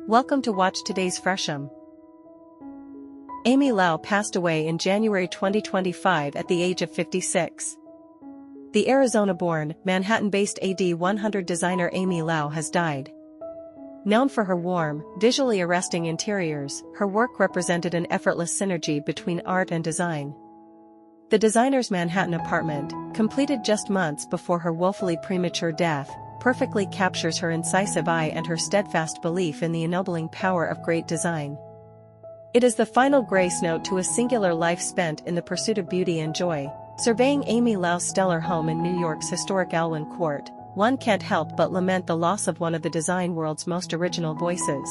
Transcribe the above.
Welcome to watch today's Fresham. Amy Lau passed away in January 2025 at the age of 56. The Arizona-born, Manhattan-based AD 100 designer Amy Lau has died. Known for her warm, visually arresting interiors, her work represented an effortless synergy between art and design. The designer's Manhattan apartment, completed just months before her woefully premature death, perfectly captures her incisive eye and her steadfast belief in the ennobling power of great design. It is the final grace note to a singular life spent in the pursuit of beauty and joy. Surveying Amy Lau's stellar home in New York's historic Alwyn Court, one can't help but lament the loss of one of the design world's most original voices.